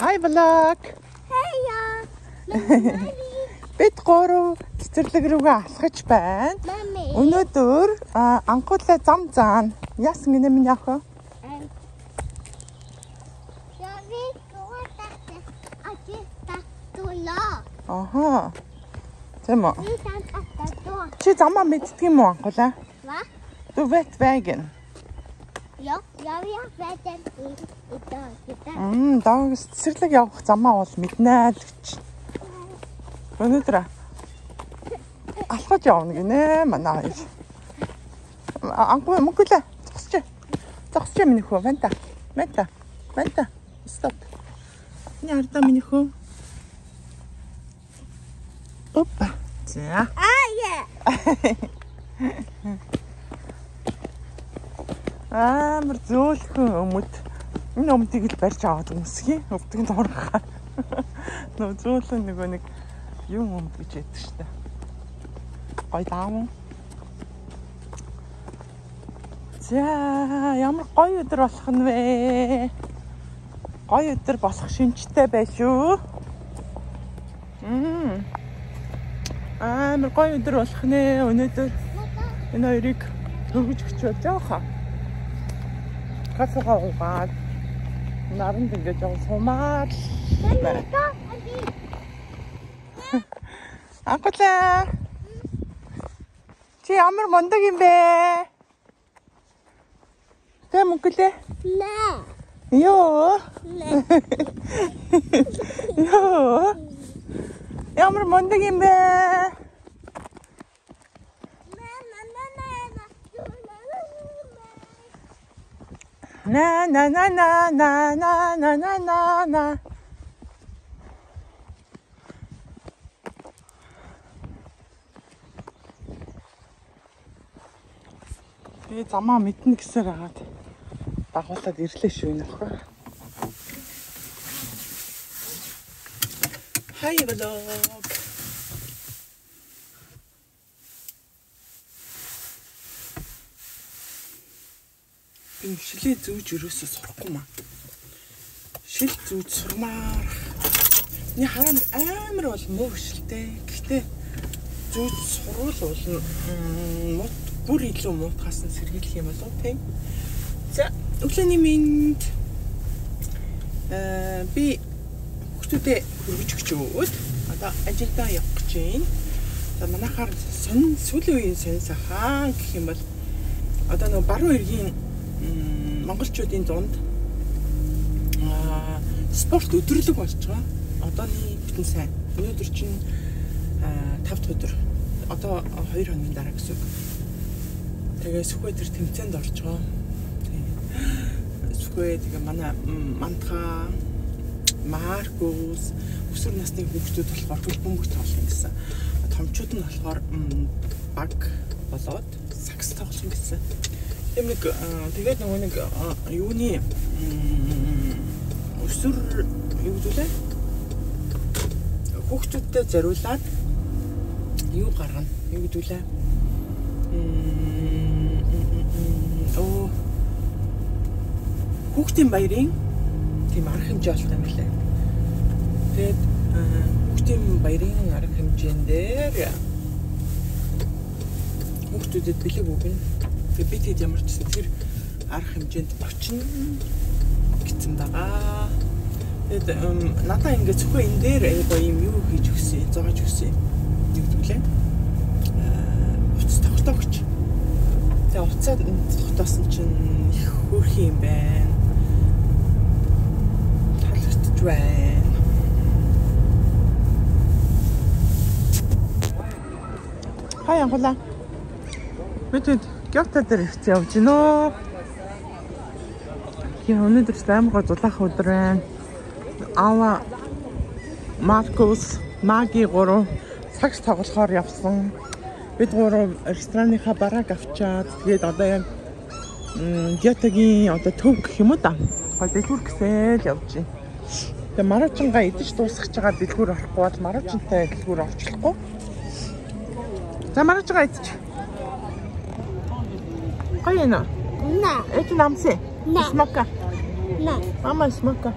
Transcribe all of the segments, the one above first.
Hi vlog. Бид гурав цэцэрлэг рүүгээ алхаж байна. Өнөөдөр анхуулаа зам заана. Яасан гинэ минь яах вэ? Аха. Тэм үү? Чи замаа мэддэг юм уу анхуулаа? Va? Du vet vägen. Ja, jag vet idag. Дагс цэцэрлэг явах замаа бол мэднэ л гэж. Өнөөдөр алхаж явна гинэ манай хоёр. Анхуу мөглөө. Зогсож минь хөө. Ванта. Стоп. Яарда минь хөө. Опа. За. Амар зөөлхөн өмд. Энэ өмдийг л барьж аваад өмсгий. Өвдөнд орохаар. Нөө зөөлөн нэг юм өмд гэж яддаг штэ. Гой даам. За, ямар гоё өдөр болох нь вэ? Гоё өдөр болох шинжтэй байх шүү. Амар гоё өдөр болох нэ өнөөдөр. Энэ хоёрыг хөргөж өчөөж явах. Кафегаа уугаад наранд ингэж явах сумаар. Анхуулаа. Чи ямар мундаг юм бэ? Тэ мөнгөлээ? Йоо. Йоо. Ямар мундаг юм бэ? На. Би замаа мэднэ гэсээр агаад дагуулад ирлээ шүү нөхөө. Hi vlog. Би шилээ зүүж өрөөсөө сурахгүй маа. Шил зүүж сурмаар. Ни хараа амар бол муу шилтэй. Гэхдээ зүүж сурвал бол бүр илүү муутгаас нь сэргийлэх юм болов тийм. За өглөөний мэнд би хүүхдүүдэд хөргөж өгчөөд одоо ажилдаа явах гэж байна. За манайхаар сүүлийн үеийн сонь сахаан гэх юм бол одоо нөгөө баруун эргийн монголчуудын дунд спорт өдөрлөг болж байгаа. Одооний бүтэн сайн. Өнөөдөр чинь 5 дахь өдөр. Одоо 2 хоногийн дараа гэсэн үг. Тэгээ сүхбэй тэр тэмцээнд орж байгаа. Сүхбэй тэгээ манай мантха Маркус өсвөр насны хүүхдүүд болохоор хөлбөмбөг тоглох гэсэн. Томчууд нь болохоор баг болоод сакс тоглох гэсэн. Тэгээд нөгөө нэг юуны өсвөр юу гэдүүлээ? Хүүхдүүдтэй зориулаад юу гаргана? Юу гэдүүлээ? Хүүхдийн баярын тийм арга хэмжээ болох юм лээ. Тэгээд хүүхдийн баярын арга хэмжээнд дээр хүүхдүүдэд бэлэг өгнө. Тэгээд бид хэд ямар ч тэр арга хэмжээнд очино гэсэн байгаа. Тэгээд надаа ингээд зөвхөн энэ дээр гоё юм юу хийж өгсөн, зоож өгсөн. Юу гэвэл уцс тогтоогч. Тэгээд уцаад тогтоосон чинь их хөөрхөн юм байна. Таалагдж байна. Хай анхуулаа. Бид гявтаа дээр ирж явж гинөө. Яа өнөөдөр амар зулаах өдөр байна. Ава Маркус, Маги гурав сакс тоглохоор явсан. Бид гурав ресторанынхаа барааг авчаад тэгээд одоо яг Гятагийн одоо төв гэх юм уу да. Гоё дэлгүүр гэсэл явж байна. Тэгээд марочингаа идэж дуусгаж байгаа дэлгүүр орохгүй бол марочинтай дэлгүүр орчлохгүй. За марочингаа идэж. Гоё нэ. На. Это нам все. Смака. No. Mama smoke.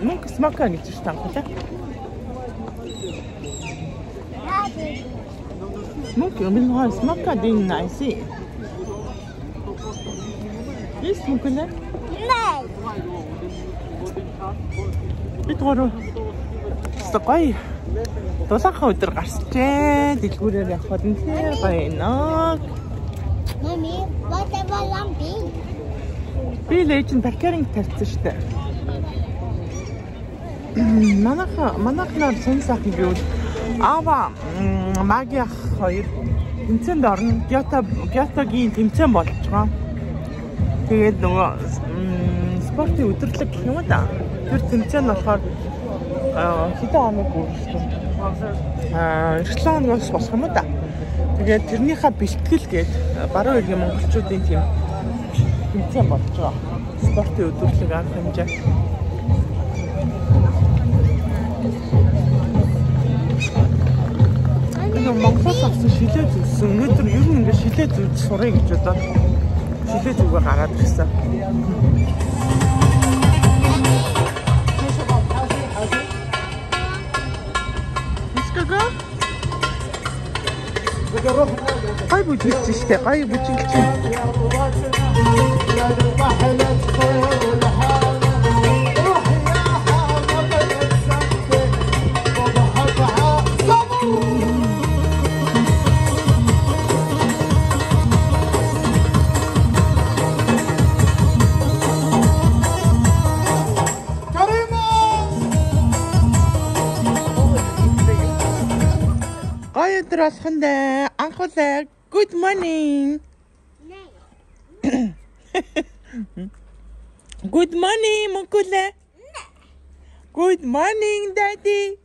Мөнгө смока гэж таахгүй. Мөнгө минь хаа смока дин найси. Есть мөнгө нэ? Nej. Битгороо. Стой. Дулаахан өдөр гарчээ. Дэлгүүрээр явхад нь тэр байна. Mami, wat är vad lampi? Би лежен паркинг тавьсан штэ. Манайхнаар сэн сайхан гэвэл аава магиах хоёр тэмцээнд орно. Гётогийн тэмцээн болж байгаа. Тэгээд нөгөө спортын өдрлөг гэх юм да. Тэр тэмцээн болохоор хэдэн хоног үргэлжлэн. 7 хоногоос болох юм да. Тэгээд тэрнийхээ бэлтгэл гээд баруун иргэн монголчуудын тийм тэмцээн болж байгаа. Спортын өдрлөг арга хэмжээ. Монголоос авсан шилээ зүгсэн. Өнөөдөр ер нь ингээд шилээ зүгж сурах гэж бодоод шилээ зүгээ гараад ирсэн. Искага? Гай бүжиглж штэ. Гай бүжиглж. Алхандаа анхуулаа good morning. Good morning Мукуле. Good morning daddy.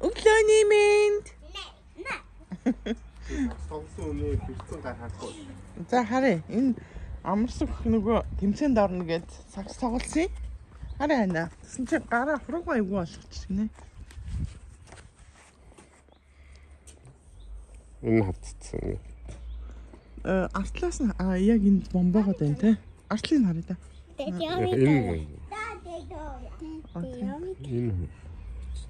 Өглөөний мэнд. Сонсооны бэлтгэн гарахгүй. За харъя. Энэ амарсаг нөгөө тэмцээнд орно гэж сагс тоглосон. Харъя хана. Тэсэн чи гараа хуруугаа ивгүй болгочихгнэ. Энэ хавцсан. Артлаас нь яг энд бомбогод байна те. Артлыг харъя да. Энэ.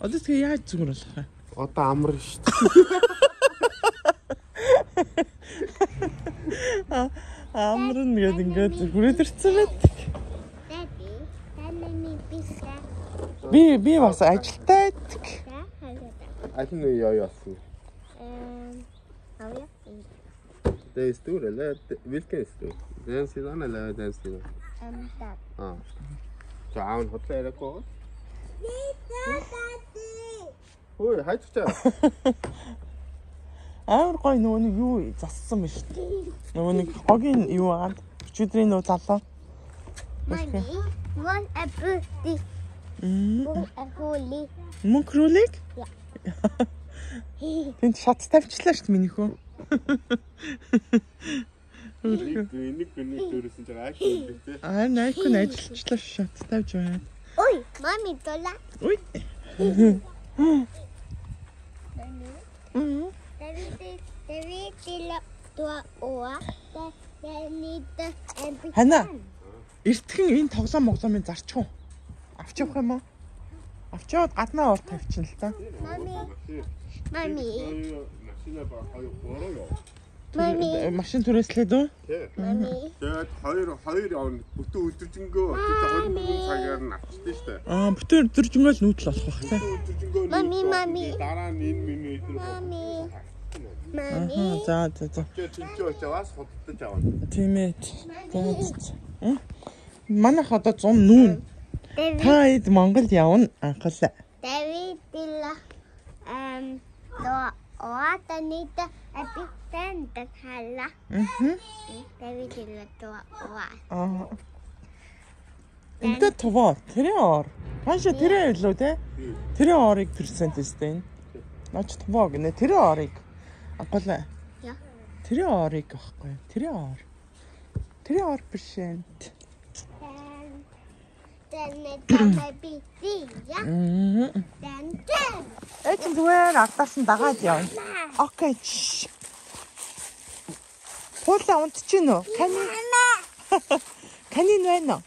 Одоо тэгээ яаж зүгээр болох вэ? Одоо амар шүү дээ. Амар нэг ингээд хүрээдэрсэн байт. Би бас ажилтаа байдаг. Аль нь яасан? Det är stor eller vilken är stor? Den sidan eller den sidan? Där. Ja. Så han har det kvar. Ой, хайчаа. Амар гой нөгөө нэг юу зассан юм шүү дээ. Нөгөө нэг хогийн юу агаад өчигдрийн нөгөө залуу. Mami, vad är butik? Vad är rolig? Мөнхрүүлэг? Ja. Тэнд шат тавьчлаа шүү дээ миний хөө. Нэг дөрөсөн жаа айхгүй тий. Найкун ажиллачлаа шат тавьж байна. Ой, mami, тола. Ой. Хана. Эртхэн энэ тоглоом зарчих уу? Авч явах юм уу? Авчаад гаднаа ор тавьчихна л та. Mami. Машин түрээслээд үү? Mami. Тэгээд хоёр явна. Бүтэн өдөржингөө очиж 20 цагаар нь авчдээ штэ. Бүтэн өдөржингөө л нүүдэл болох бах та. Mami. Дараа нь энэ миний өдөр. Mami. За. Тинч очиваас хотод авна. Тийм ээ. Манайх одоо 100 нүүн. Та хэд Монгол явна анхлаа. Давидила оатанита апитэнtä хала. Давидила оа. Энтэ това тэрэн ор. Хаашаа тэрэн илүү те? Тэрэн орыг перцент өстэй. Наач това гинэ тэрэн орыг анхлаа. Ja. Тэрэн орыг ахгүй. Тэрэн ор. Тэрэн ор перцент. Ээж зүгээр ардаас нь дагаад явна. Окей. Хуулаа унтчихин үү? Канин байна уу?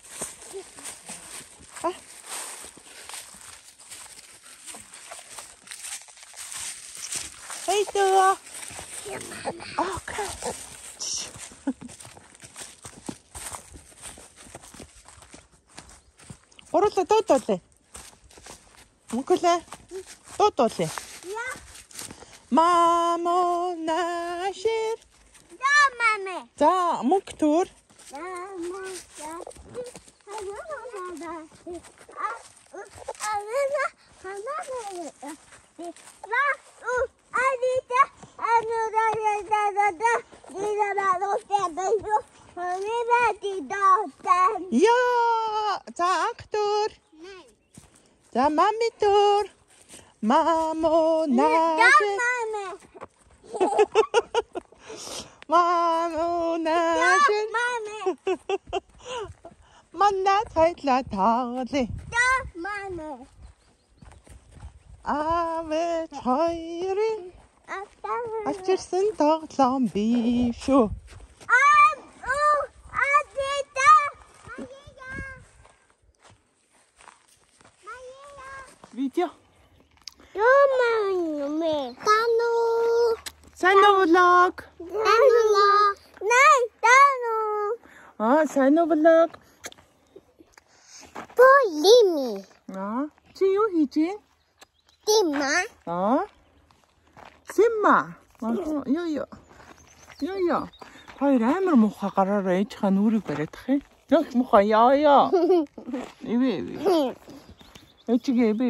Hey there. Okay. Оруулаа дуудуулъя. Мөнгөлээ. Дуудуулъя. Яа. Мамо нашир. За маме. За мөнгө төр. Яа, за анх төр. За мами төр. Мамо нашир. Мамо нашир. Манна цайла таале. Авэ чойрын ачирсан тоглоом бий шүү. Видео. Сайн влог. Сайн влог. Полими. Чи юу хийж байна? Тима. Симма. Ёо. Хоёр амар муухай гараараа ээжийнхаа нүрийг бариадах юм. Ёо муухай ёо. Ивэ. Ээжигээ ивэ.